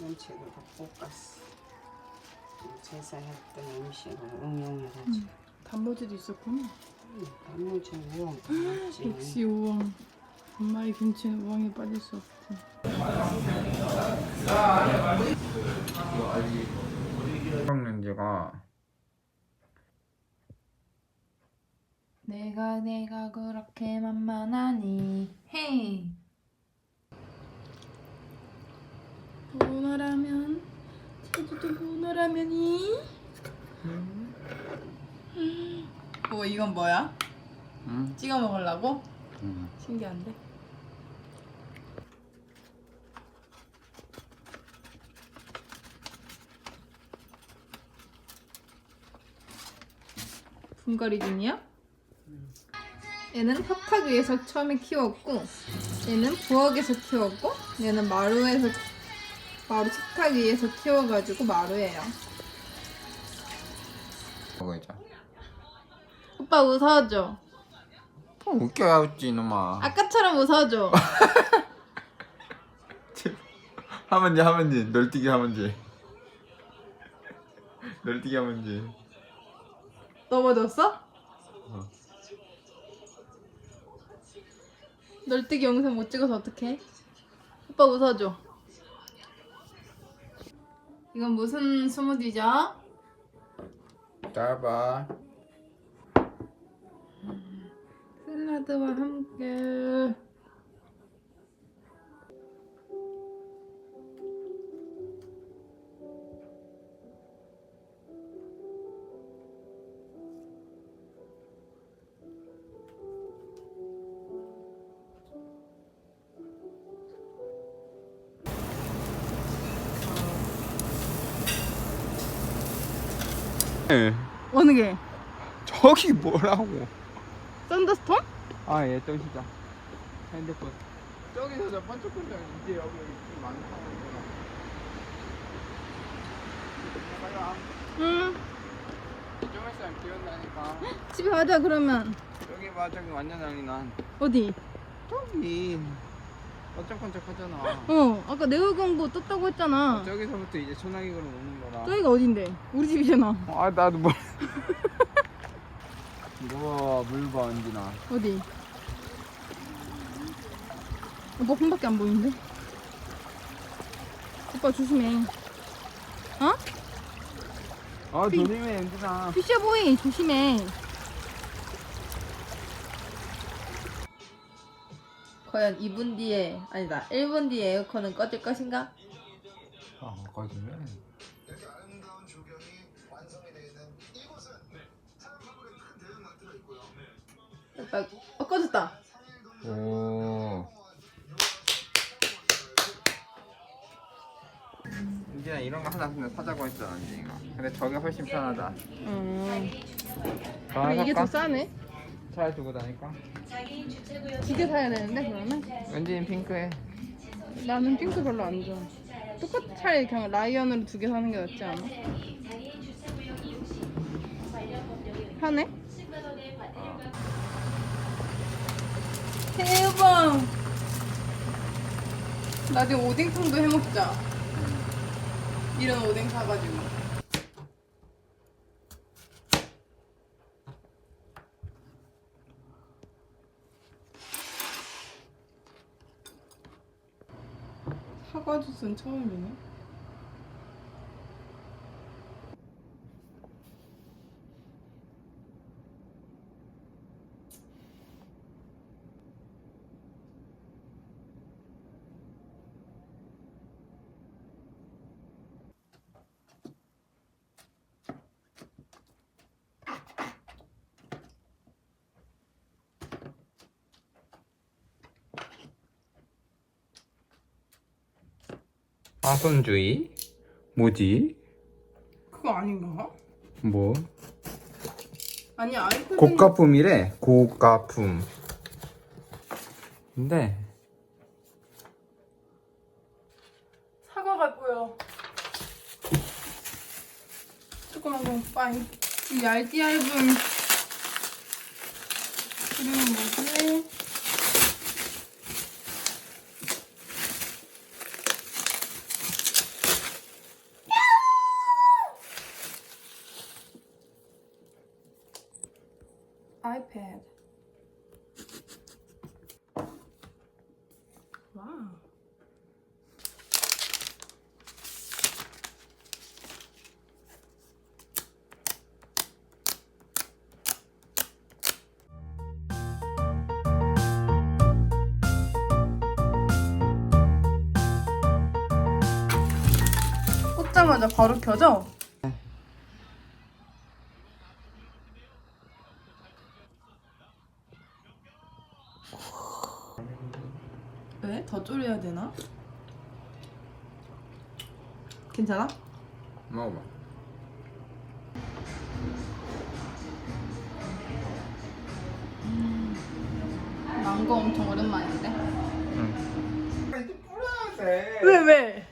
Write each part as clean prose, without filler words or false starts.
음식을 갖고 갔어. 제사했던 음식을 응용해가지고. 단무지도 있었구나. 단무지 우엉 많지. 역시 우엉. 엄마의 김치는 우엉에 빠질 수 없고. 성년제가 내가 그렇게 만만하니 헤이. 문어라면 제주도 문어라면이. 이건 뭐야? 응? 찍어 먹으려고? 응. 신기한데? 분갈이 중이야? 얘는 협탁 위에서 처음에 키웠고, 얘는 부엌에서 키웠고, 얘는 마루 식탁 위에서 키워가지고 마루예요. 먹어야죠. 오빠 웃어줘. 웃겨야 웃지 이놈아. 아까처럼 웃어줘. 하면지 널뛰기 하면지 널뛰기 하면지. 넘어졌어? 어. 널뛰기 영상 못 찍어서 어떡해? 오빠 웃어줘. 이건 무슨 스무디죠? 따봐. 샐러드와 함께. 어느 게? 저기 뭐라고? 썬더스톰? 아, 예, 또 시작. 핸드폰. 저기서 저 번쩍번쩍 이제 여기 좀 많다. 응. 좀 있으면 비 온다니까. 집에 가자 그러면. 저기 봐, 저기 완전 난리 난. 어디? 저기 번쩍번쩍 하잖아. 아까 내어경보 떴다고 했잖아. 저기서부터 이제 소나기 걸음 오는 거라. 저기가 어딘데? 우리 집이잖아. 아, 나도 뭐. 우와, 물 봐, 언지나. 어디? 오빠 손밖에 안 보이는데? 오빠 조심해. 어? 아, 조심해, 언지나. 피셔보이 조심해. 과연 2분 뒤에 아니다 1분 뒤에 에어컨은 꺼질 것인가? 아, 꺼지면. 됐다. 꺼졌다. 오. 은진아 이런 거 하나 사자고 했잖아, 은진이가. 근데 저게 훨씬 편하다. 그래, 이게 더 싸네. 차에 두고 다니까. 두 개 사야 되는데 그러면? 은진이 핑크해. 나는 핑크 별로 안 좋아. 똑같이 차라리 그냥 라이언으로 두 개 사는 게 낫지 않아? 편해? 대박! 나중에 오뎅탕도 해먹자. 이런 오뎅 사가지고. 사과 주스는 처음이네. 화손주의? 뭐지? 그거 아닌가? 뭐? 아니 아이패드. 고가품이래. 고가품. 근데 사과가 보여. 조그만 거 빠이. 이 얇은 이름은 뭐지? 아이패드. 와우. 꽂자마자 바로 켜져? 왜? 더 졸여야 되나? 괜찮아? 먹어봐. 망고 엄청 오랜만인데? 이제 뿌려야 돼. 왜?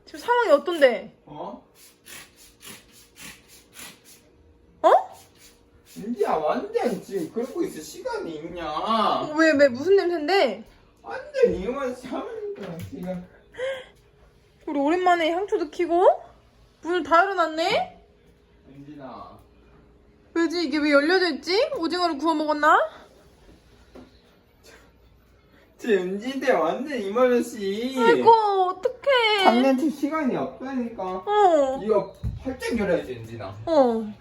지금 상황이 어떤데? 어? 어? 인디야 완전 지금 그러고 있을 시간이 있냐? 왜 무슨 냄새인데? 완전 이만 참으니까 지금. 우리 오랜만에 향초도 켜고 문을 다 열어놨네? 인디나. 왜지? 이게 왜 열려져 있지? 오징어를 구워 먹었나? 제 은지인데 완전 이만저씨. 아이고 어떡해. 장난칠 시간이 없다니까. 어. 이거 활짝 열어야지 은지나. 어.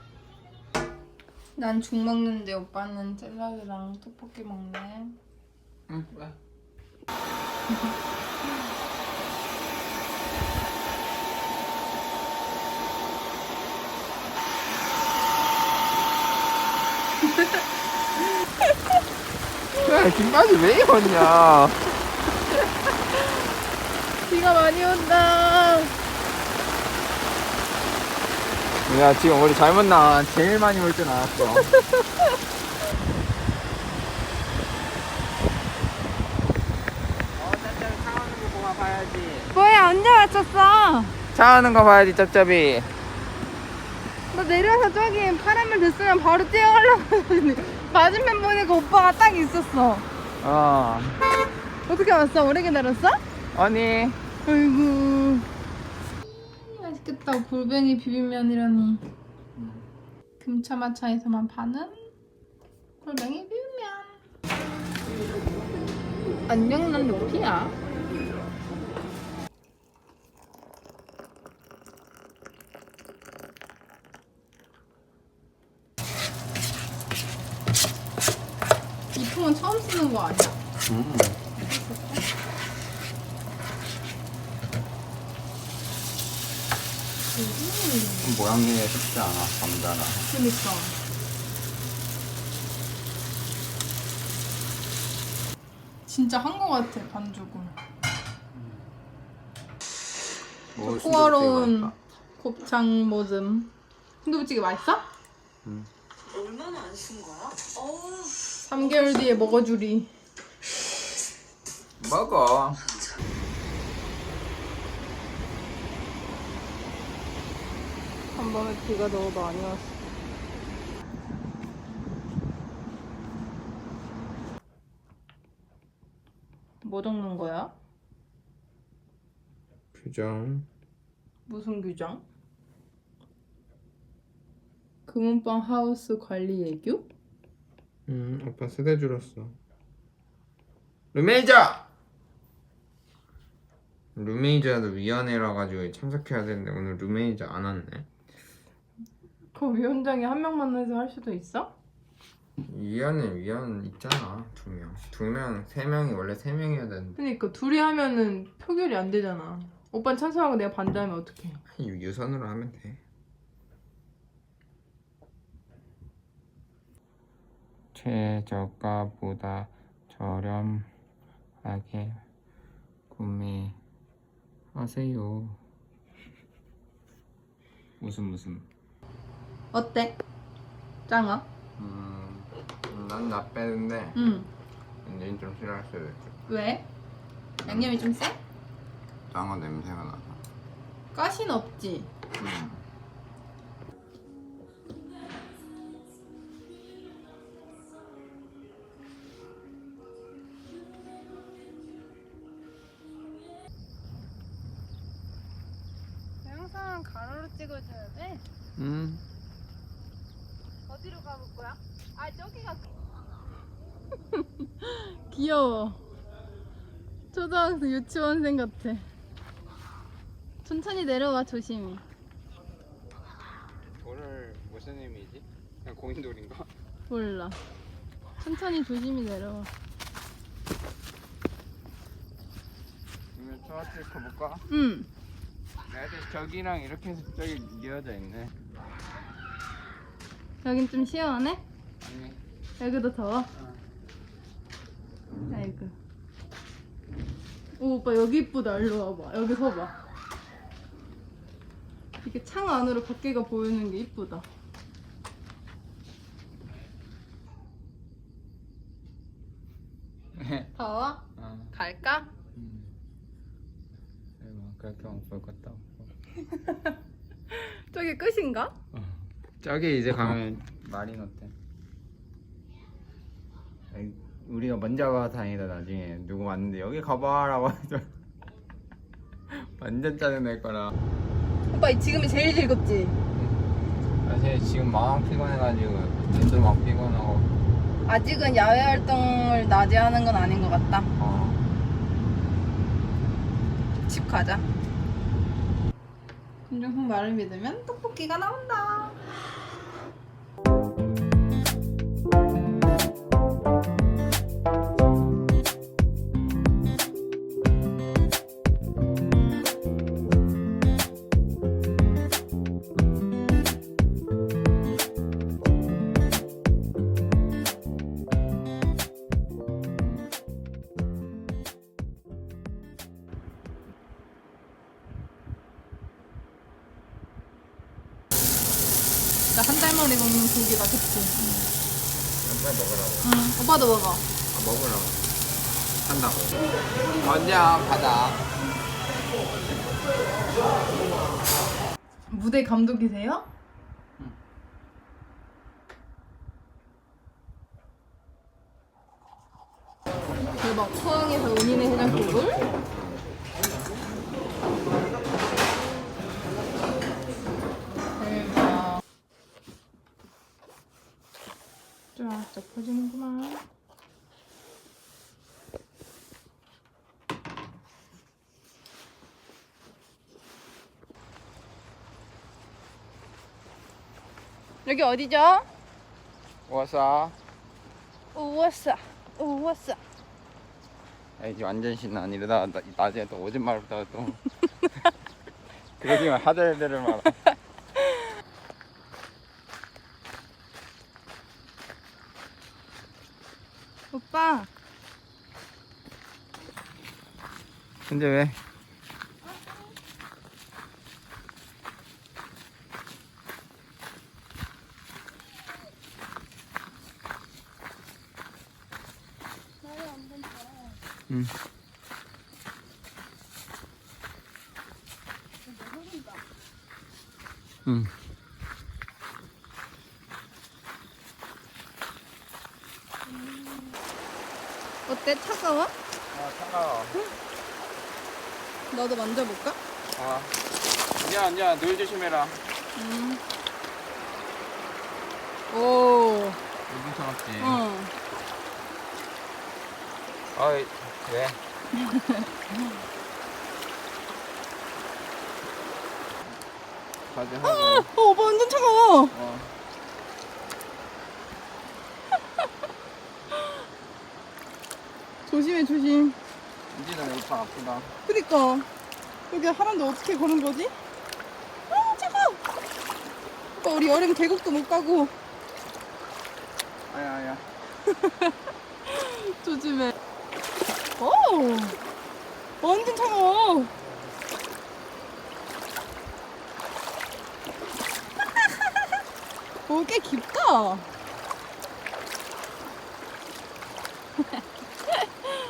난 죽 먹는데 오빠는 샐러드랑 떡볶이 먹네. 응. 왜? 야, 김바지 왜 입었냐? 비가 많이 온다. 야, 지금 우리 잘못 나. 제일 많이 올 줄 알았어. 뭐야 언제 맞췄어? 차 하는 거 봐야지, 짭짭이. 나 내려서 저기 파란불 됐으면 바로 뛰어가려고 했는데 맞은편 보니까 오빠가 딱 있었어. 어. 어떻게 왔어? 오래 기다렸어? 아니. 아이고 맛있겠다. 골뱅이 비빔면이라니. 금차마차에서만 파는 골뱅이 비빔면. 안녕 난 루피야. 이 통은 처음 쓰는 거 아니야? 모양이 쉽지 않아, 감자나. 그니까. 진짜 한 거 같아 반죽은. 호화로운 곱창 모듬. 순두부찌개 맛있어? 얼마나 안 쓴 거야? 3개월 뒤에 먹어주리. 먹어. 한 번에 비가 너무 많이 왔어. 뭐 적는 거야? 규정. 무슨 규정? 금은방 하우스 관리 예규? 오빠 세대 줄었어. 룸메이저! 룸메이저도 위원회라 가지고 참석해야 되는데 오늘 룸메이저 안 왔네. 그 위원장이 한 명만 해서 할 수도 있어? 위원 있잖아. 2명. 2명, 3명이 원래 3명이어야 되는데. 그러니까 둘이 하면은 표결이 안 되잖아. 오빠는 찬성하고 내가 반대하면 어떡해? 유선으로 하면 돼. 최저가보다 저렴하게 구매하세요. 무슨 어때? 짱아? 난 나빼는데 응. 얘는 좀 싫어할 수도 있지. 왜? 양념이 좀 세? 장어 냄새가 나서. 가시는 없지? 영상 가로로 찍어줘야 돼? 어디로 가볼 거야? 아 저기가 귀여워. 초등학생 유치원생 같아. 천천히 내려와 조심히. 오늘 무슨 의미지? 그냥 공인돌인가? 몰라. 천천히 조심히 내려와. 그러면 저한테 가볼까? 응. 저기랑 이렇게 해서 저기 이어져 있네. 여긴 좀 시원해? 아니. 여기도 더워? 아이고. 오 오빠 여기 이쁘다. 일로 와봐. 여기 서봐. 이렇게 창 안으로 밖에가 보이는 게 이쁘다. 더워? 갈까? 그렇게 볼 것도 없고. 저기 끝인가? 저기 이제 가면 마리노트. 우리가 먼저 가서 다니다 나중에 누구 왔는데 여기 가봐라고 하죠. 완전 짜증날 거라. 오빠 지금이 제일 즐겁지? 사실 지금 마음 피곤해가지고 눈도 막 피곤하고. 아직은 야외 활동을 낮에 하는 건 아닌 것 같다. 집 가자. 김정숙 말을 믿으면 떡볶이가 나온다. 나 한 달 만에 먹는 고기다, 그치? 빨리 먹으라고. 응, 오빠도 먹어. 먹으라고. 한다고. 먼저 받아. 무대 감독이세요? 응. 대박, 포항에서 은인의 해장국을? 대박. 쫙쫙 퍼지는구만. 여기 어디죠? 와서. 우와싸, 우와싸. 이제 완전 신나. 이러다 나중에 또 오줌 마르다가 또. 그러기만 하들들을 말아. 오빠, 근데 왜? 응. 응. 어때? 차가워? 차가워. 너도 만져볼까? 야, 눈 조심해라. 오, 눈 차갑지. 어. 왜? 가자. 오빠 완전 차가워. 조심해, 조심. 이제는 오빠 아프다. 그니까 여기 하는데 어떻게 걸은 거지? 아 차가워. 오빠 우리 여름 계곡도 못 가고. 아야. 조심해. 오, 완전 차가워. 오, 꽤 깊다.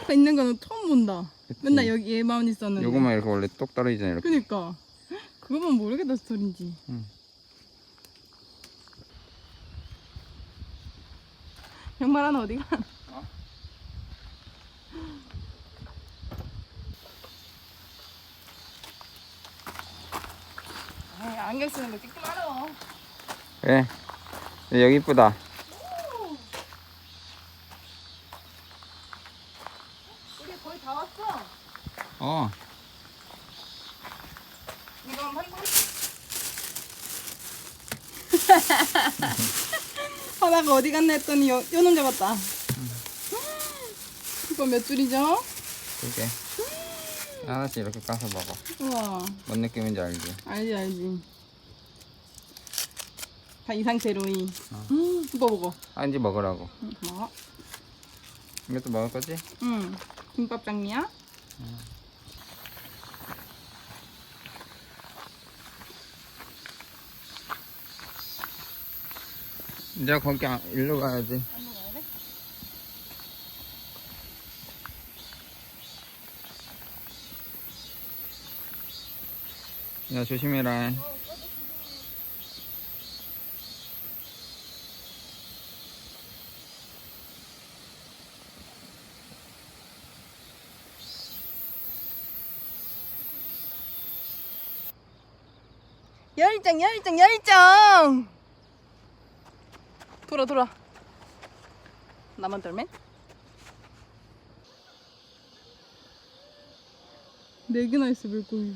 있는 거는 처음 본다. 그치. 맨날 여기 얘만 있었는데. 요거만 이렇게 원래 똑 떨어지잖아. 이렇게. 그니까 그거만 모르겠다 스토리인지. 응. 양말 하나 어디가? 안경 쓰는 거 찍지 말어. 그래. 여기 이쁘다. 우리 거의 다 왔어. 어. 이거 한번 해. 하다가 어디 갔나 했더니 요놈 잡았다. 이거 몇 줄이죠? 2개. 하나씩 이렇게 까서 먹어. 우와. 뭔 느낌인지 알지? 알지. 다 이 상태로이. 이거 먹어. 아, 이제 먹으라고. 먹어. 이것도 먹을 거지? 응. 김밥 장미야? 이제 거기 일로 가야지. 야, 조심해라. 열정! 돌아. 나만 떨면? 4개나 있어, 물고기.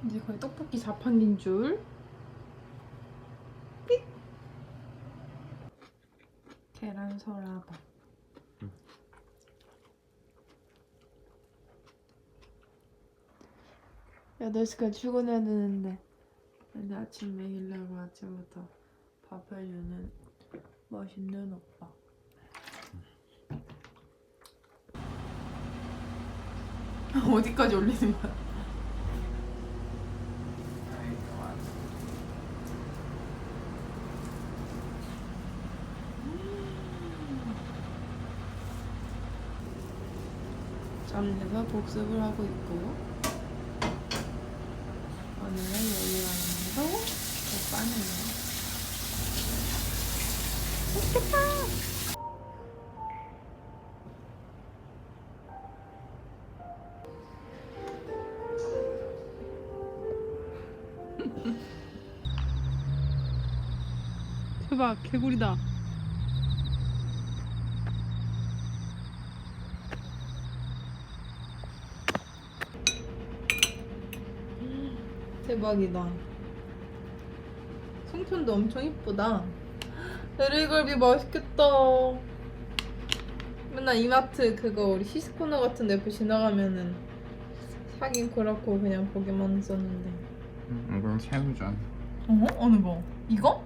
이제 거의 떡볶이 자판기인 줄. 삑! 계란 설아밥. 여덟 시까지 출근해야 되는데 근데 아침 먹이려고 아침부터 밥을 주는 멋있는 오빠. 어디까지 올리는 거야? 짬내서 복습을 하고 있고 오늘은 여기와서 오빠는 대박, 개구리다. 대박이다. 송편도 엄청 이쁘다. LA갈비 맛있겠다. 맨날 이마트 그거 우리 시스코너 같은 데 옆에 지나가면은 사긴 그렇고 그냥 보기만 했었는데. 이건 새우전. 어? 어느 거? 이거?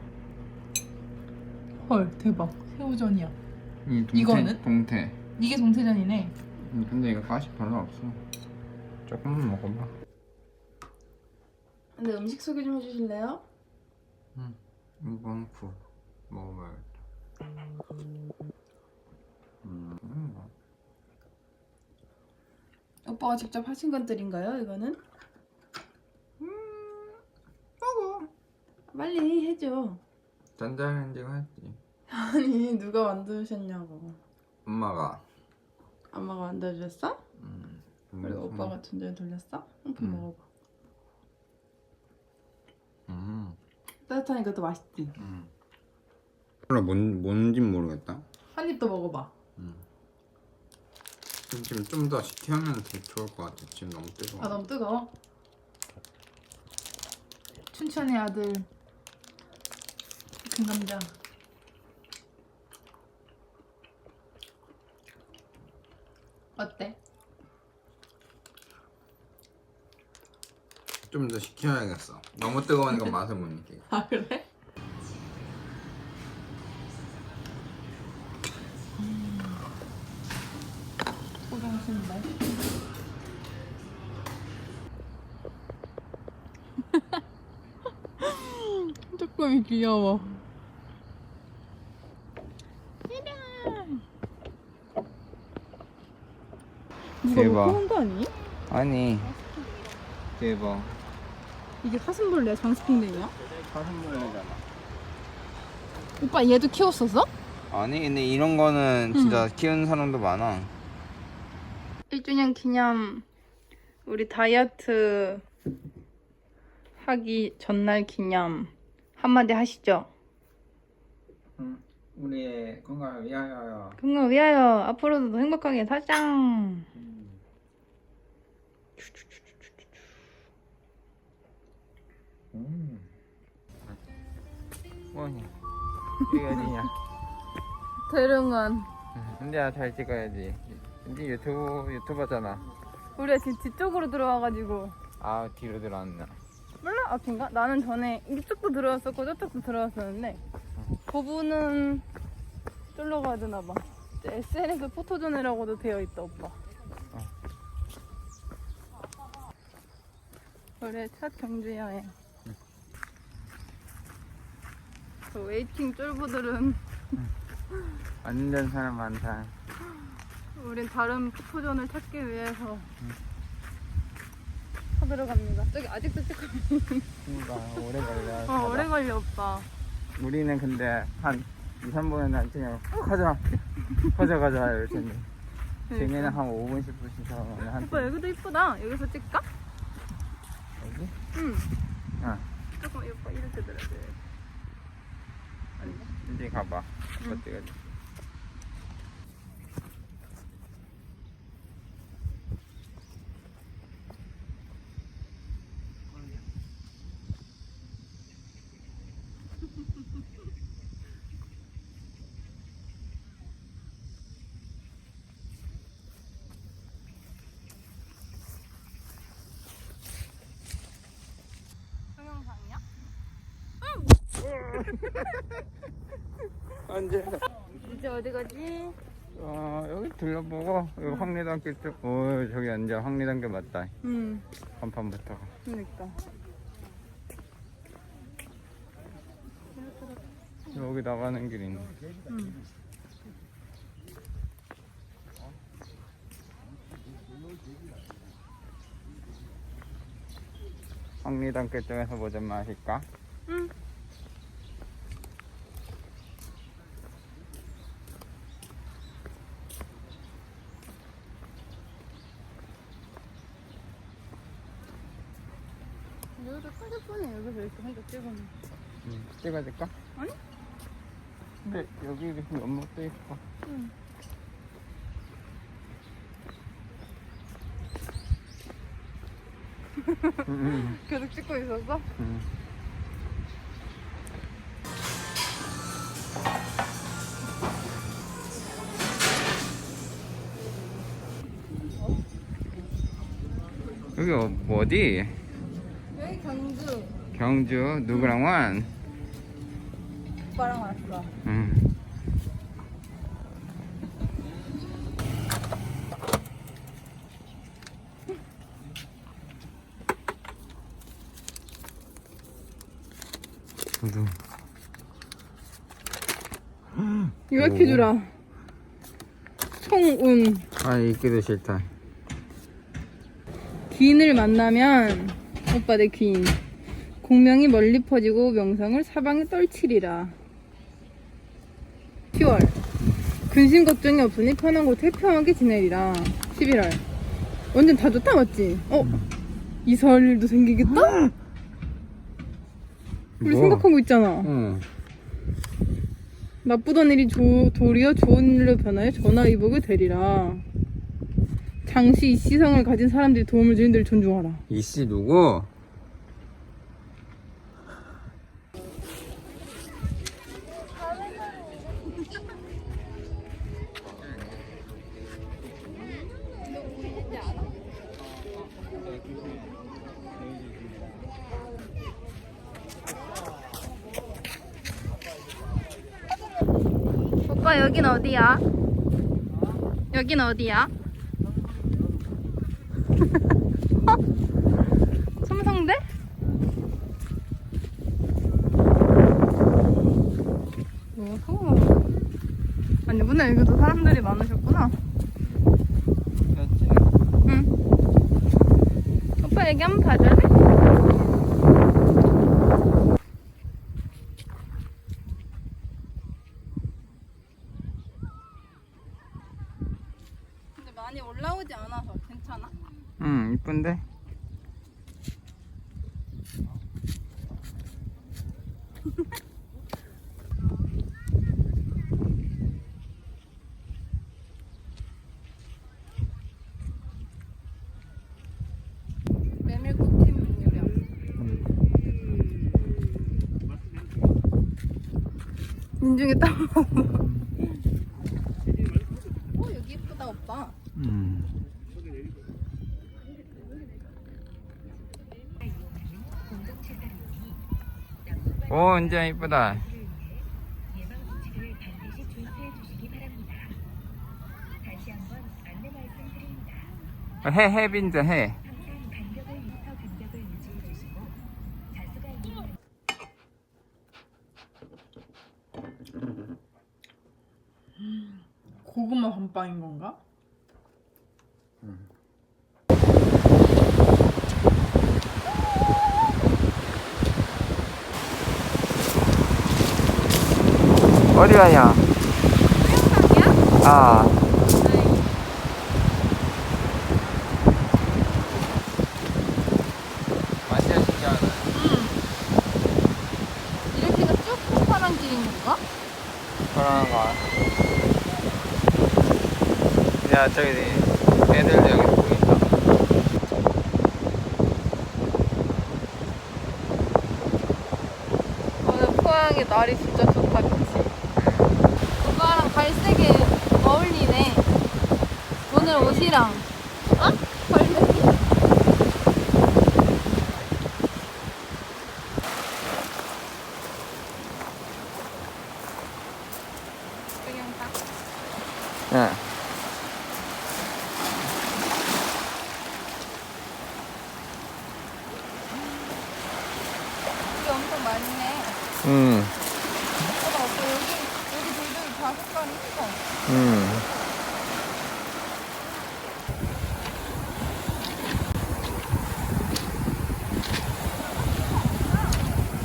헐, 대박. 새우전이야. 이거는? 동태. 이게 동태전이네. 근데 이거 가시 별로 없어. 조금만 먹어봐. 근데 음식 소개 좀 해주실래요? 이건 국 먹어봐야겠다. 오빠가 직접 하신 것들인가요 이거는? 먹어. 빨리 해줘. 전자레인지가 했지. 아니 누가 만드셨냐고. 엄마가. 엄마가 만들어줬어? 근데 그리고 오빠가 전자레 돌렸어? 한번 먹어봐. 따뜻하니까 더 맛있지? 몰라, 뭔진 모르겠다. 한 입 더 먹어봐. 지금 좀 더 식히면 되게 좋을 것 같아. 지금 너무 뜨거워. 아, 너무 뜨거워? 춘천의 아들 금감자. 어때? 좀 더 식혀야겠어. 너무 뜨거우니까 맛을 못 느끼게. 아, 그래? 포장신데. 조금 귀여워. 대박. 먹고 거 아니? 아니. 대박. 이게 사슴벌레야? 장스핑댕이야? 사슴벌레잖아. 오빠 얘도 키웠었어? 아니 근데 이런 거는 진짜 키우는 사람도 많아. 1주년 기념 우리 다이어트 하기 전날 기념 한마디 하시죠. 응. 우리의 건강을 위하여. 건강 위하여 앞으로도 행복하게 살자. 뭐니? 이게 어디냐? 대릉원. 근데 잘 찍어야지. 근데 유튜버잖아. 우리가 지금 뒤쪽으로 들어와가지고. 아 뒤로 들어왔나? 몰라? 앞인가? 나는 전에 이쪽도 들어왔었고 저쪽도 들어왔었는데 그분은 쫄러 가야 되나봐. SNS 포토존이라고도 되어 있다 오빠. 올해 첫 경주 여행. 저 웨이팅 쫄보들은 완전 사람 많다. 우린 다른 포토존을 찾기 위해서 쳐들어갑니다. 저기 아직도 찍고 그러니까 오래 걸려. 오래 걸려 오빠. 우리는 근데 한 2, 3분은 안 찍으면 가자 이럴 텐데. 쟤네는 한 5분, 10분씩 하면 한. 오빠 여기도 이쁘다. 여기서 찍까? 여기? 응. 어. 조금 오빠 이렇게 들어야 돼. 아닌가? 이제 가봐. 응. 이거 찍어줘. 동영상이야? 언제? 이제 어디 가지? 여기 둘러보고 여기 황리단길 쪽. 오 저기 앉아. 황리단길 맞다. 응. 간판부터. 그러니까. 여기 나가는 길 있네. 응. 황리단길 쪽에서 뭐 좀 마실까? 응. 여기도 사기꾼이 여기서 이렇게 혼자 찍으면. 찍어줄까? 아니? 근데 여기 연못도 있고. 응. 계속 찍고 있었어? 여기 어디? 여기 경주. 경주 누구랑 완? 오빠랑 왔어. 누구? 요약해주라. 총운. 아 읽기도 싫다. 귀인을 만나면 오빠 내 귀인. 공명이 멀리 퍼지고 명성을 사방에 떨치리라. 10월 근심 걱정이 없으니 편한 곳에 평하게 지내리라. 11월 완전 다 좋다 맞지? 이사할 일도 생기겠다? 우리 뭐? 생각한 거 있잖아. 응. 나쁘던 일이 도리어 좋은 일로 변하여 전화위복이 되리라. 장시 이시성을 가진 사람들이 도움을 주는 데를 존중하라. 이씨 누구? 오빠 여긴 어디야? 여긴 어디야? 첨성대? 오호. 아니구나 여기도 사람들이 많으셨구나. 그렇지. 응. 오빠 여기 한번 봐줄래? 근데 많이 올라오지 않아서 괜찮아? 응 이쁜데? 메밀꽃 팀 요령. 민중이 땀 먹어. 여기 예쁘다 오빠. 오, 은지야 이쁘다. 해 빈자 해. 고구마 밤빵인 건가? 어디 가냐? 아. 완전 신기하다. 이렇게가 쭉 파란 길인 건가? 그런 거. 야, 저기 애들 여기 보인다. 오늘 포항의 날이 진짜 좋다, 그치? 오빠랑 갈색이 어울리네. 오늘 옷이랑. 어? 갈색이? 그냥 다. 네. 이게 엄청 많네. 오빠, 오빠 여기 돌들 다 색깔이 있어.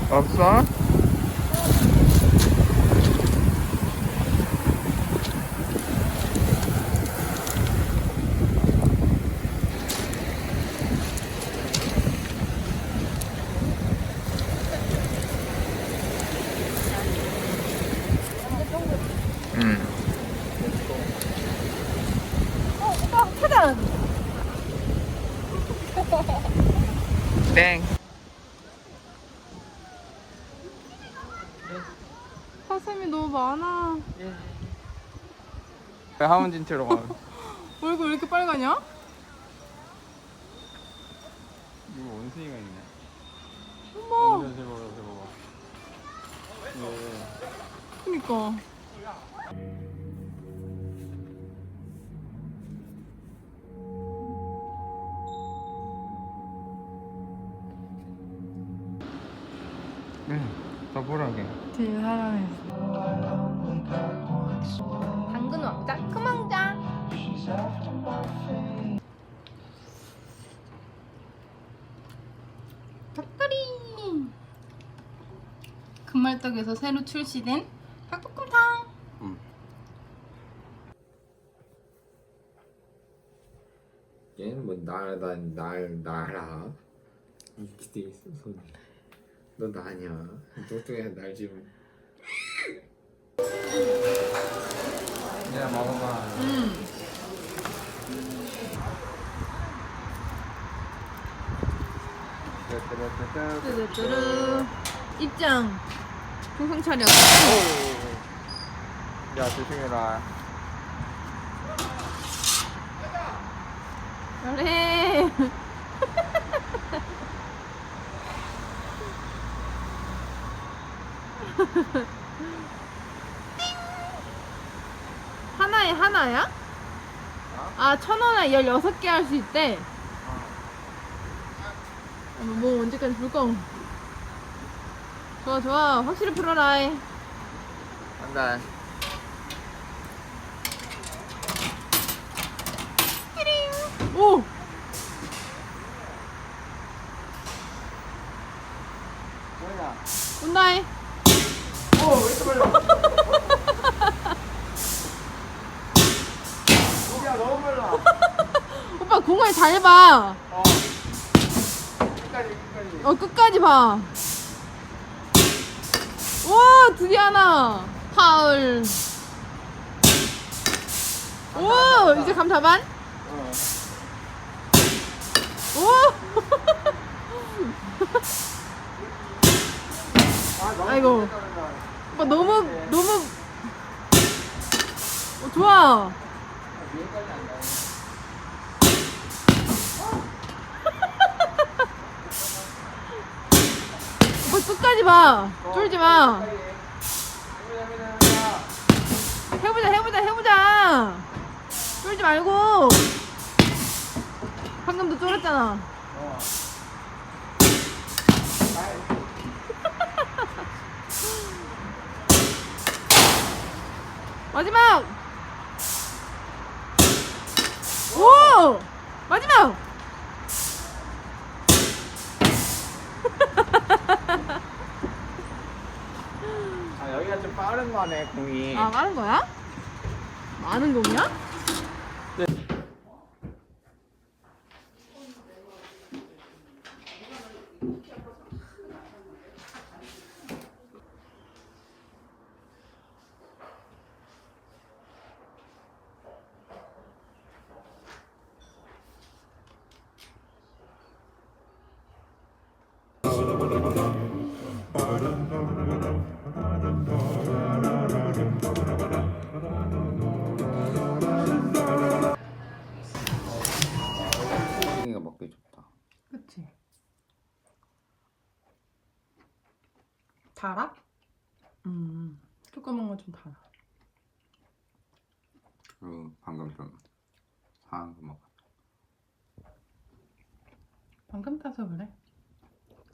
없어? 오빠, 짜잔! 땡. 사슴이 너무 많아. 하문진트로 가. 얼굴 왜 이렇게 빨가냐? 이거 원숭이가 있네. 어머, 대박. 그니까. 더 보라게. 되게 사랑해. 당근 왕자, 큰 왕자. 닭다리. 금말떡에서 새로 출시된 닭볶음탕. 얘는 뭐 나라. 이렇게 돼 있어 손이. 너 나냐? 뚱뚱해서 날 지금. 야 먹어봐. 뚜루뚜루. 입장. 정신 차려. 야 조심해라. 그래. 하나에 하나야? 아, 1,000원에 16개 할 수 있대. 뭐 언제까지 줄 거? 좋아 좋아, 확실히 풀어라. 간다. 오! 뭐야? 온다해. 왜 이렇게 빨라? 야 너무 빨라. 오빠 공을 잘 봐. 끝까지. 끝까지 봐. 와 드디어 하나. 파울. 오 이제 감 잡안? 오. 아이고. 오빠 너무 좋아. 오빠 끝까지 봐. 쫄지 마. 해보자. 쫄지 말고. 방금도 쫄았잖아. 마지막! 오! 마지막! 아 여기가 좀 빠른 거네 공이. 아, 많은 거야? 많은 공이야? 이거 먹기 좋다. 그치? 달아? 조그만 건 좀 달아. 그리고 방금 좀 상한 거 먹었다. 방금 타서 그래.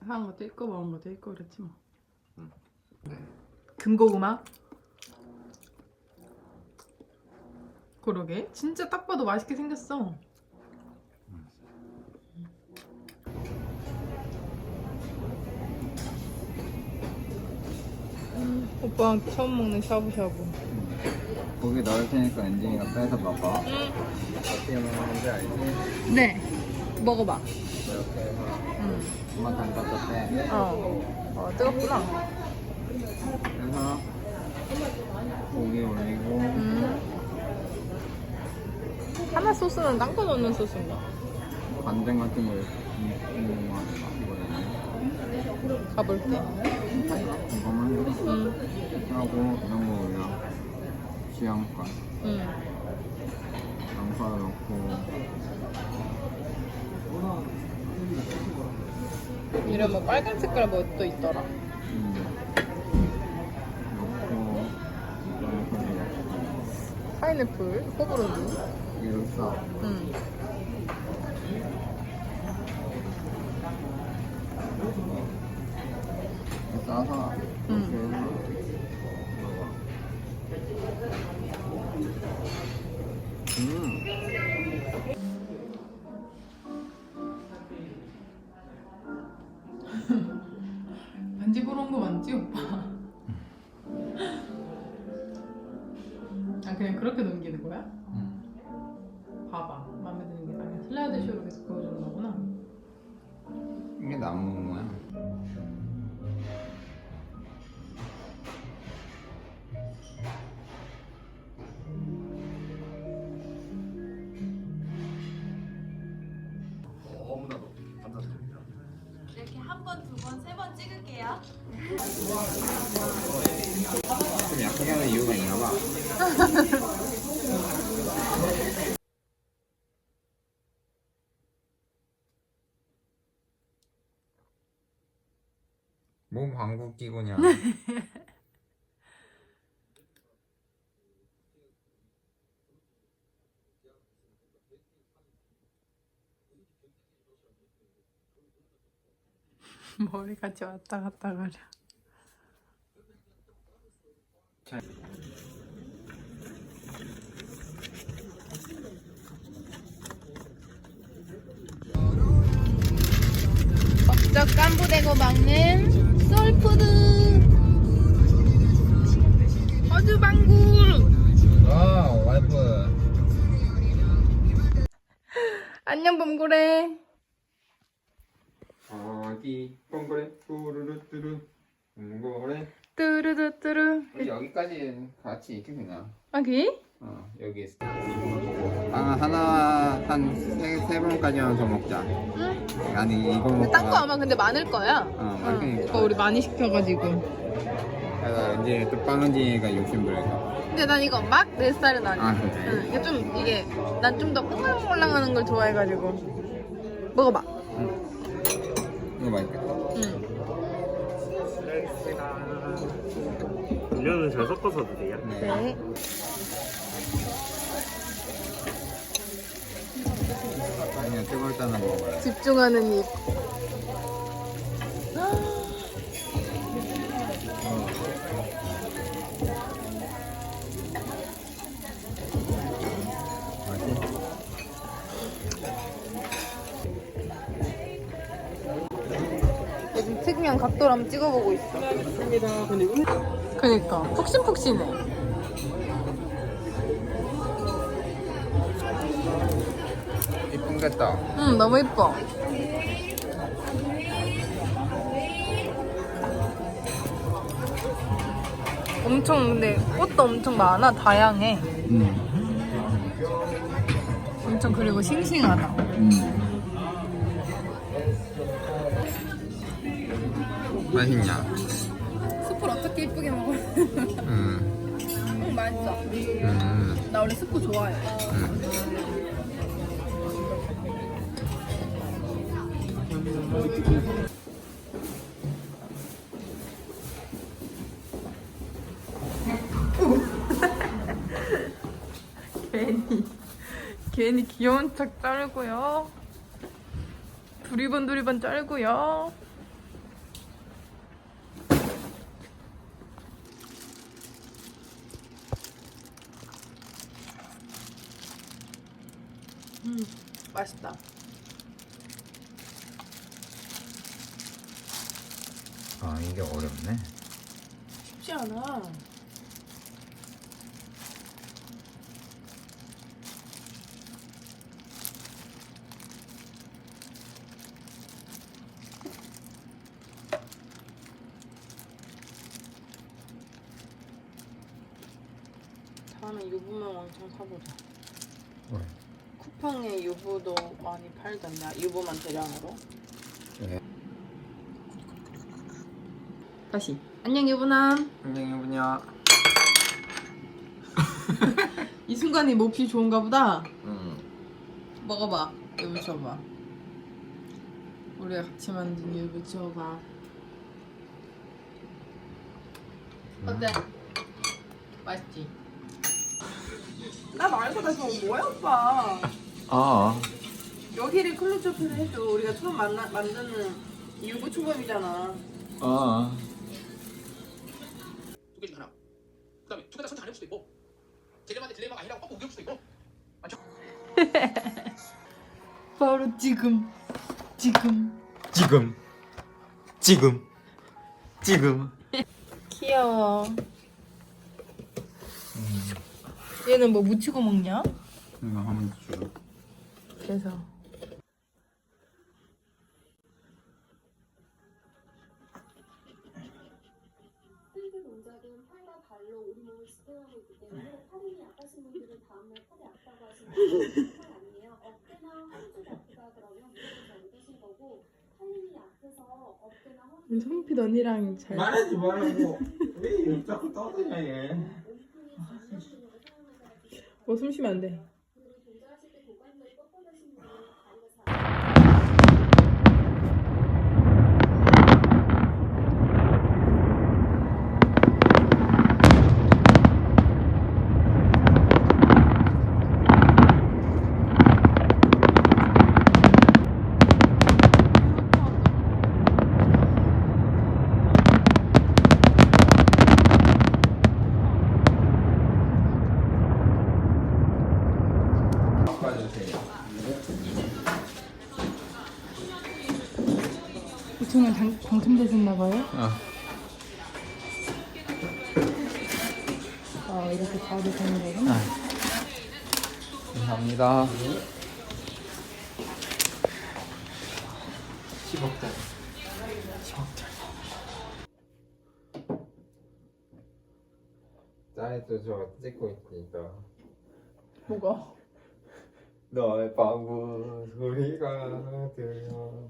사는 것도 있고 먹은 것도 있고 그랬지 뭐. 네. 금고구마? 그러게 진짜 딱 봐도 맛있게 생겼어. 오빠랑 처음 먹는 샤브샤브. 고기 넣을 테니까 엔진이가 빼서 먹어. 어떻게 먹는 건지 알지? 네. 먹어봐. 이렇게 해서 엄마 담가서 빼. 뜨겁구나. 그래서 고기 올리고 하나 소스는 딴 거 넣는 소스인가? 간장 같은 거 있는 거 같아. 가볼게. 이거만 하고 이런 거 올려. 지향가 양파 넣고 이런 뭐 빨간 색깔 뭐 또 있더라. 넣고 파인애플, 호불호도. 이걸 싸. 싸서 이렇게 해서 먹어. 반지 보러 온 거 맞지 오빠? 아 그냥 그렇게 넘기는 거야? 봐봐 마음에 드는 게 아니야. 슬라이드 쇼로 계속 보여주는 거구나. 이게 나무 거야. 이렇게 한 번, 두 번, 세 번 찍을게요. 좀 약하게 하는 이유가 있나 봐. 뭐 방구 끼고냐. 머리 같이 왔다 갔다 가려. 벅적 깐부대고 먹는 솔푸드. 어주방구. 와 와이프. 안녕 범고래. 어디 뻥그래 뚜루루뚜루 뻥그래 뚜루뚜뚜루. 우리 여기까지 같이 있게 그냥. 여기? 여기 있어. 빵 하나 한 세 번까지만 더 먹자. 응. 아니 이거 먹고. 딴 거 아마 근데 많을 거야. 그러니까. 오빠 우리 많이 시켜가지고. 내가 이제 또 빵은지가 욕심부려서. 근데 난 이거 막 내 스타일은 아니야. 그래? 응, 이게 난 좀 더 뽀글뽀글하는 걸 좋아해가지고. 먹어봐. 이거 맛있겠다. 응. 음료는 잘 섞어서 드세요. 네. 그냥 뜨거울 때는 먹어봐요. 집중하는 입. 요즘 특이한 각도로 한번 찍어보고 있어. 그니까 푹신푹신해. 이쁜겠다. 응, 너무 예뻐. 엄청 근데 꽃도 엄청 많아. 다양해. 엄청 그리고 싱싱하다. 맛있냐? 스프를 어떻게 예쁘게 먹어? 맛있어. 나 원래 스프 좋아해. 괜히 귀여운 척 짤고요. 두리번 짤고요. 맛있다. 이게 어렵네. 쉽지 않아. 다음에 유부만 왕창 사보자. 왜? 쿠팡에 유부도 많이 팔던데. 유부만 대량으로. 네. 다시. 안녕 유부남. 안녕 여보냐. 이 순간이 몹시 좋은가 보다. 응. 먹어봐. 유부 줘봐. 우리가 같이 만든 유부 줘봐. 어때? 맛있지? 나 말고 다 저거 뭐야 오빠? 여기를 클로즈업해서 해줘. 우리가 처음 만드는 유부 초밥이잖아. 두 개 중 하나. 그다음에 두 개 다 선택 안 해볼 수도 있고 딜레마인데 딜레마가 아니라고 꼭 우겨볼 수도 있고. 바로 지금. 귀여워. 얘는 뭐 묻히고 먹냐? 이거 한번 줘. 그래서. 필드 동작은 팔과 발로 우리 몸을 지탱하고 있기 때문에 팔 힘이 약하신 분들은 다음날 팔이 아프다고 하시는 분들은 팔 아니에요. 어깨나 허리 쪽이 아프다 그러면 무릎이 잘못되신 거고 팔 힘이 약해서 어깨나 허리 우리 성필 언니랑 잘. 말하지 말라고. 왜 자꾸 떠드냐 얘. 숨 쉬면 안 돼. 그리고 동작하실 때 고관절이 뻣뻣하신 분들은 다리가 잘 우승은 당첨되셨나봐요? 아 이렇게 바로 되는 거구나. 감사합니다. 10억짜리. 10억짜리. 또 저거 찍고 있으니까 뭐가? 너의 방구 소리가 들려.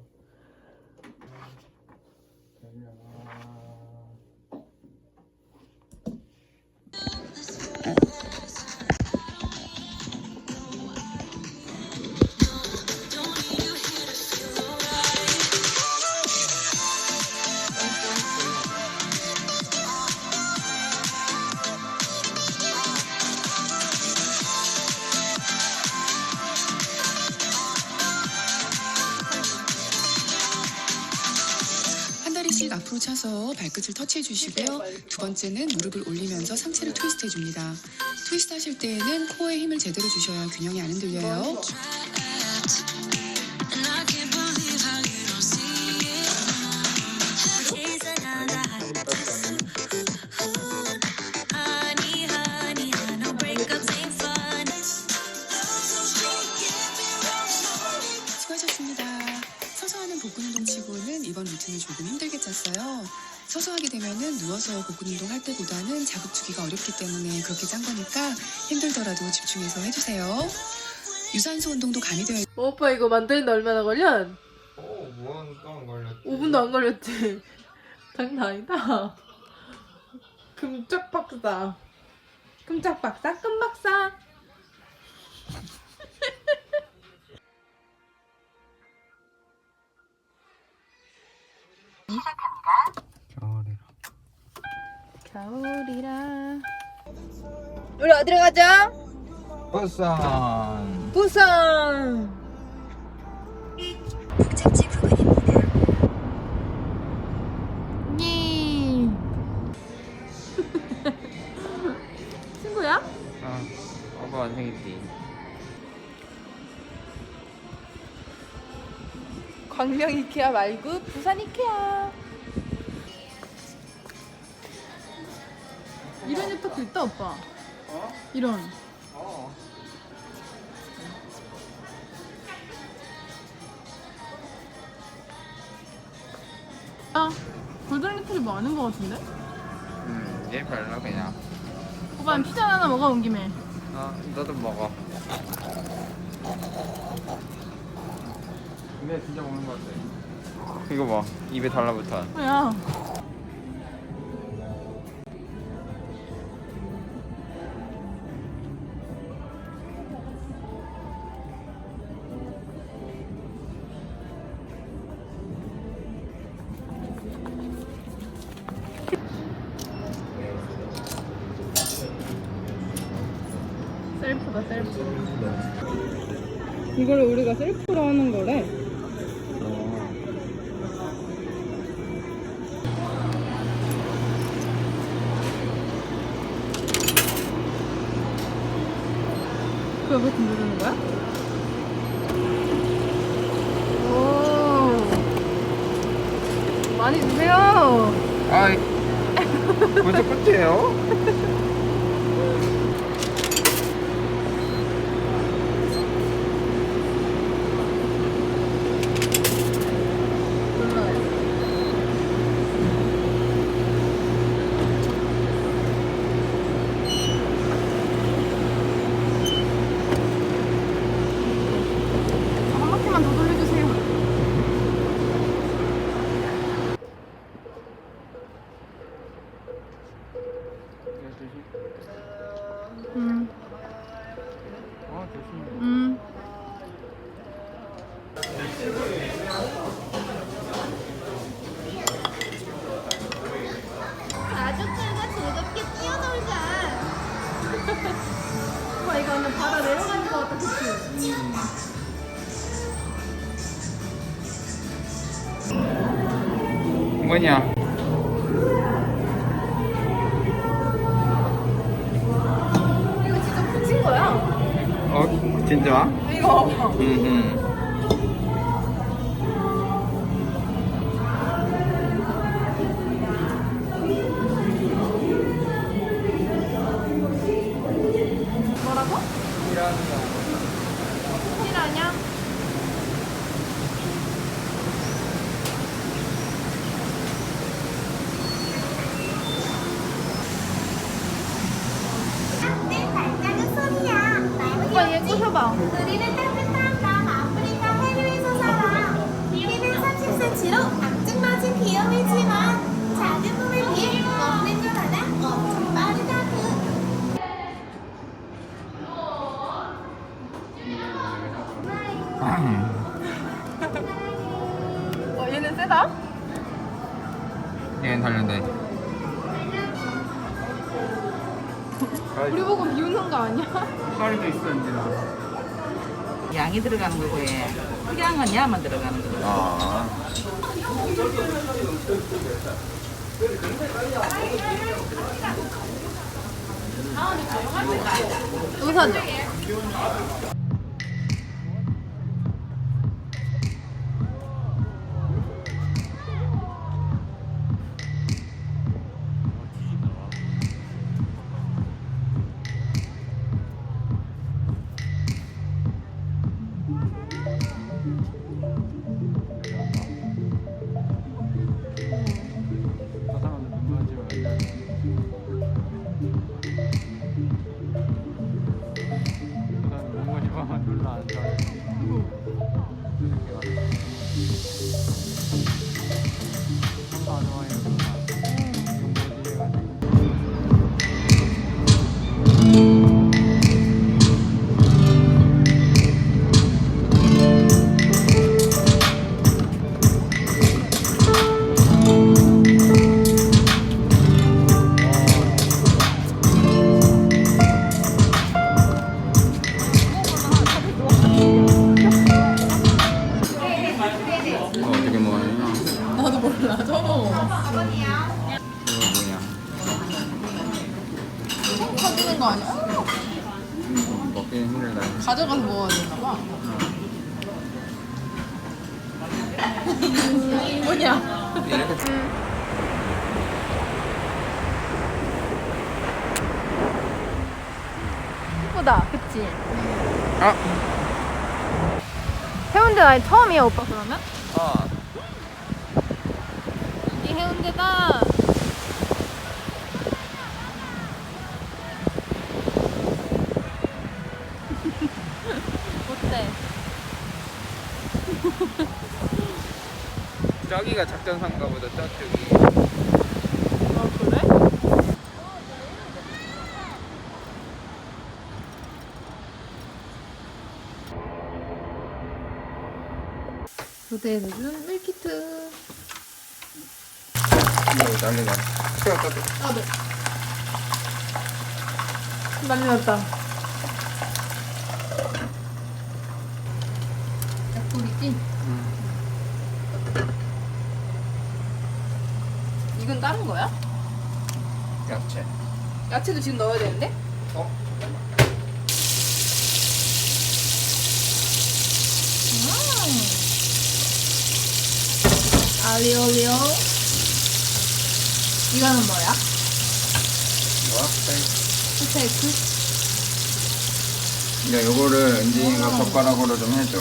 한 다리씩 앞으로 차서 발끝을 터치해 주시고요. 두 번째는 무릎을 올리면서 상체를 트위스트 해줍니다. 트위스트 하실 때에는 코어에 힘을 제대로 주셔야 균형이 안 흔들려요. 수고하셨습니다. 서서 하는 복근 운동 치고는 이번 루틴을 조금 힘들게 짰어요. 서서 하게 되면은 누워서 복근 운동 할 때보다는 자극 주기가 어렵기 때문에 그렇게 짠 거니까 힘들더라도 집중해서 해주세요. 유산소 운동도 가미되어 오빠 이거 만드는데 얼마나 걸려? 뭐한 동안 걸렸지? 5분도 안 걸렸지? 장난 아니다. 끔짝 박사. 끔짝 박사, 끔 박사. 겨울이라. 겨울이라. 우리 어디로 가자? 부산. 부산. 목적지 부근입니다. 니. 친구야? 아빠 안 생겼지. 광명 이케아 말고 부산 이케아. 이런 엽떡도 있다 오빠. 이런. 아, 골든 리트리 많은 것 같은데? 얘 별로 그냥. 오빠는 피자 하나 먹어 온 김에. 너도 먹어. 근데 진짜 먹는 것 같아. 이거 봐, 입에 달라붙어. 뭐야? 셀프다 셀프. 이거를 우리가 셀프로 하는 거래. 그거 버튼 누르는 거야? 오, 많이 주세요. 아이, 벌써 끝이에요? 한 바퀴만 더 돌려주세요. 조심. 가족들과 즐겁게 뛰어놀자. 오빠 이거 완전 바다 내려가는 거 같다, 그치? 뭐냐? 이거 진짜 붙인 거야. 진짜? 이거 봐봐. 뭐라고? 실화냐? 우리는 따뜻한 남아프리카 해류에서 살아. 키는 30cm로 앙증맞은 귀염이지만 작은 몸에 비해 먹는 건 하나 엄청 빠르다구. 얘는 세다? 얘는 다른데. 우리 보고 비웃는 거 아니야? 쌀도 있어 이제. 양이 들어가는 거고 그냥 건 야만 들어가는 거고. 아. 이거 사줘. 어떻게 먹어야 되나? 나도 몰라. 저거 이거 뭐냐? 사주는 거 아니야? 먹기는 힘들다. 가져가서 먹어야 되나 봐. 뭐냐? 예쁘다, 그치? 아. 해운대 나 처음이야, 오빠 그러면? 어. 이 해운대다. 어때? 저기가 작전상가 보다 저쪽이. 아, 그래? 교대에서 준 밀키트. 난리다. 치웠다. 나도. 난리 났다. 약불이지? 이건 다른 거야? 야채. 야채도 지금 넣어야 되는데? 어? 알리올리오. 이거는 뭐야? 뭐야? 스테이크? 야, 요거를 은진이가 젓가락으로 좀 해줘.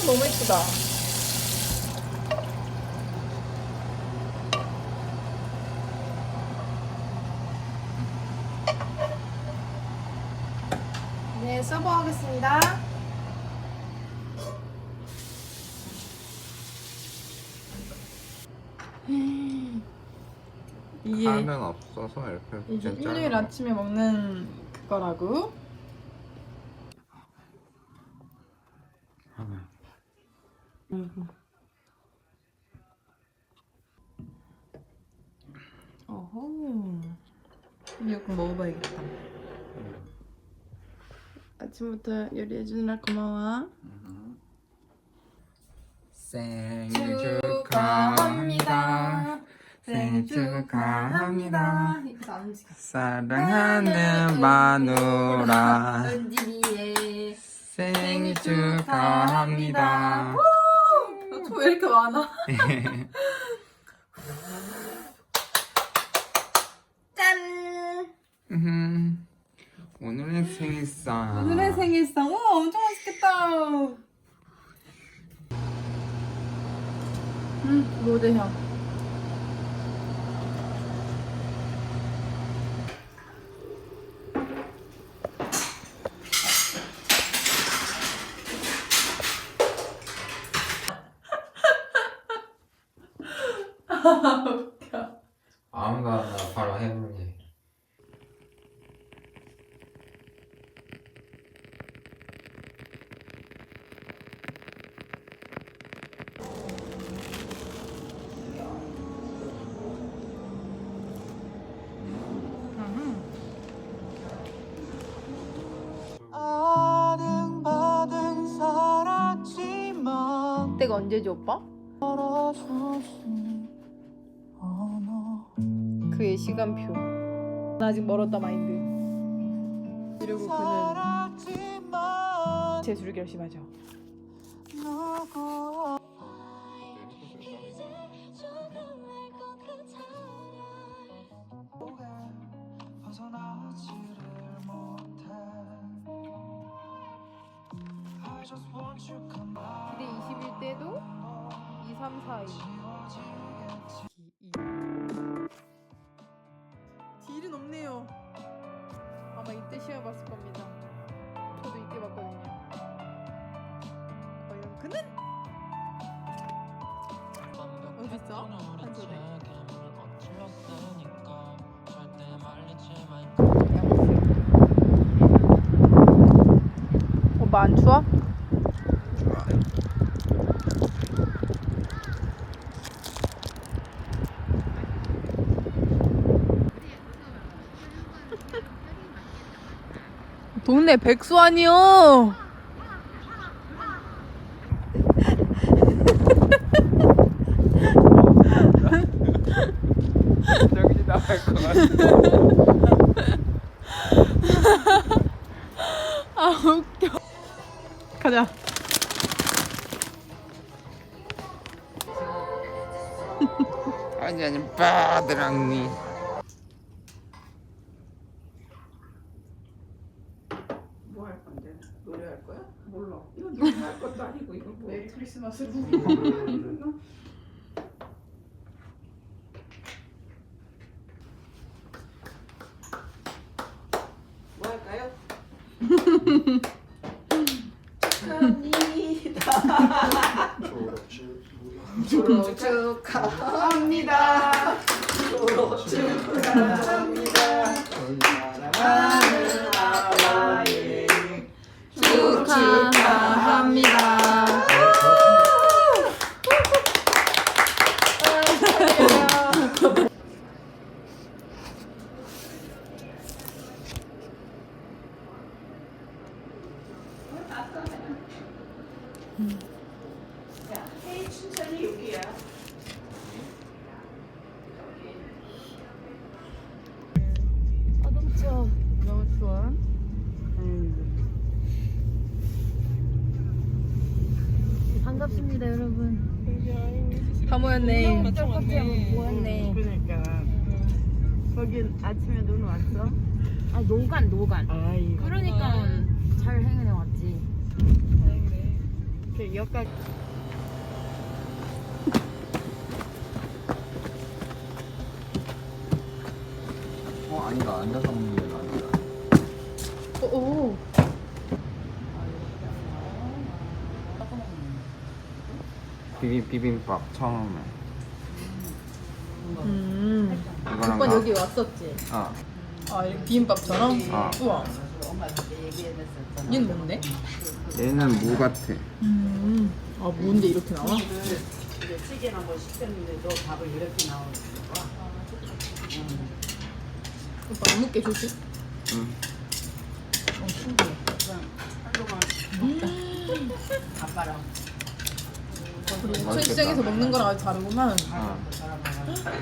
너무 예쁘다. 네, 서버 하겠습니다. 이게 파는 없어서 이렇게 이게 진짜 일요일 아침에 먹는 그거라고. 어허. 이거 꼭 먹어봐야겠다. 아침부터 요리해주느라 고마워. 생일 축하합니다. 생일 축하합니다. 사랑하는 마누라. 은진이의 생일 축하합니다. 왜 이렇게 많아? 짠! 오늘은 생일상. 오늘의 생일상. 우와, 엄청 맛있겠다. 로제향. 웃겨. 아무거나 바로 해보니. 그때가 언제지 오빠? 그의 시간표. 나 아직 멀었다 마인드. 이러고 그는 재수를 결심하죠. 기대 21대도 2, 3, 4, 2. 딜은 없네요. 아마 이때 시험 봤을 겁니다. 저도 이때 봤거든요. 과연 그는? 어딨어? 한소대. 오빠 안 추워? 동네 백수 아니요? 여기 나갈 것 같아. 아 웃겨. 가자. 아니 빠드랑니. 뭐 할 건데? 노래할 거야? 몰라. 이건 노래할 것도 아니고 이거 뭐. 메리 크리스마스. 뭐 할까요? 졸업 축하합니다. 졸업 축하합니다. 사랑하는 아빠의 축하합니다. 헤이 춘천이 여기야. 너무 좋아. 반갑습니다, 여러분. 다 모였네. 모였네. 그러니까 거긴 아침에 눈 왔어? 아, 노간. 아이고. 그러니까 잘 행운해 왔지. 그 여기까지. 아니다. 앉아서 먹는 게 아니다. 오. 비빔밥 처음에. 이거랑 오빠 여기 왔었지. 어. 아 이렇게 비빔밥처럼? 어. 우와. 얘는 뭔데? 얘는 무 같아. 아 뭔데 이렇게 나와? 찌개나 뭐 시켰는데도 밥을 이렇게 나오는 거야. 오빠 안 묻게 조심. 응. 아빠랑. 우리 인천시장에서 먹는 거랑 아주 다르구만. 어.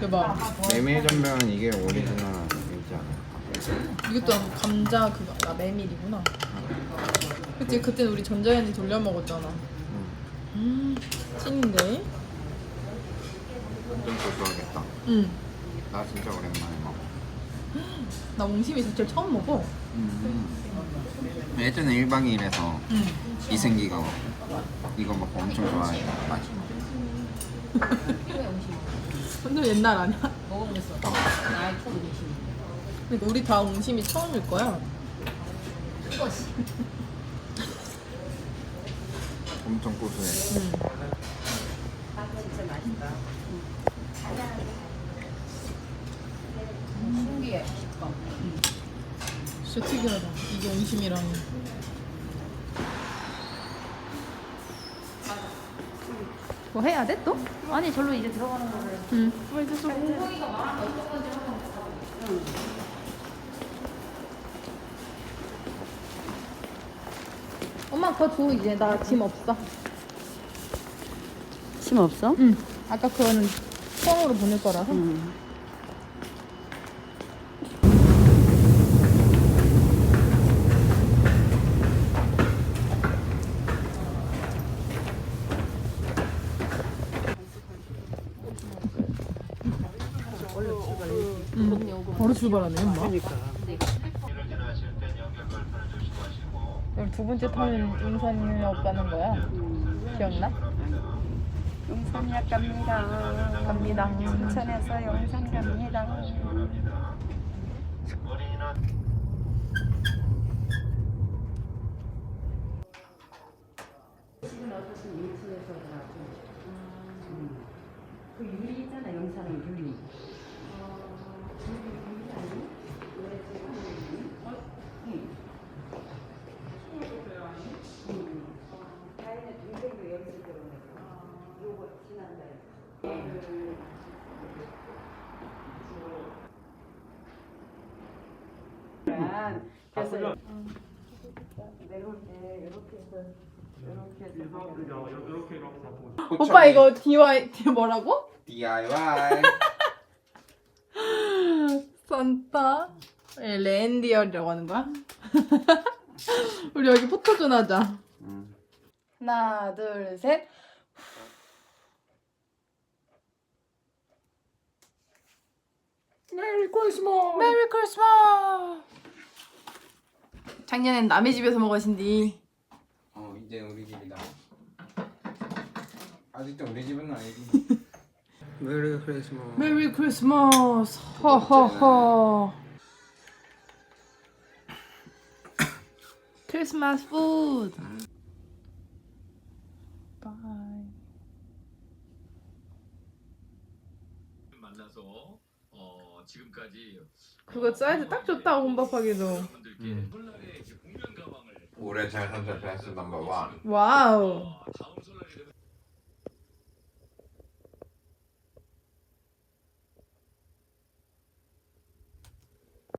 대박. 메밀전병은 이게 오리지널이지 않을까? 이것도 감자 그거 나 메밀이구나. 그치 그때 우리 전자레인지 돌려 먹었잖아. 찐인데? 좀 고소하겠다. 응. 나 진짜 오랜만에 먹어. 나 옹심이 자체를 처음 먹어. 예전에 1박 2일에서 응. 이승기가 이거 먹고 엄청 좋아해. 맛있어. 완전 옛날 아니야? 먹어보겠어. 나의 첫 음식. 그러니까 우리 다 옹심이 처음일 거야. 이거지. 엄청 고소해. 진짜 맛있다. 신기해. 진짜 특이하다. 이게 옹심이랑. 뭐 해야 돼 또? 아니 절로 이제 들어가는 거를. 응. 엉덩이가 말한 거 어떤 건지 한번 엄마 그거 줘 이제 나 짐 없어. 심 없어? 응. 아까 그거는 폰으로 보낼 거라서. 바로 출발하네, 엄마. 그럼 두 번째 타는 용산역 가는 거야? 기억나? 용산역 갑니다. 갑니다. 춘천에서 용산 갑니다. 그 유리 있잖아, 용산에 유리. 그래서 내려올 때 이렇게 해서 오빠 이거 DIY 뭐라고? DIY. 산타 랜디얼이라고 하는 거야? 우리 여기 포토존 하자. 하나 둘 셋. 메리 크리스마스. 메리 크리스마스. 작년엔 남의 집에서 먹으신디. 이제 우리 집이다. 아직도 우리 집은 아니지. 메리 크리스마스. 메리 크리스마스. 허허허. 크리스마스 푸드. 바이. 만나서 지금까지 그거 사이즈 딱 좋다 혼밥하기도. 여러분들께 설날에 공연 가방을 올해 잘 산다 베스트 넘버 1. 와우. 다음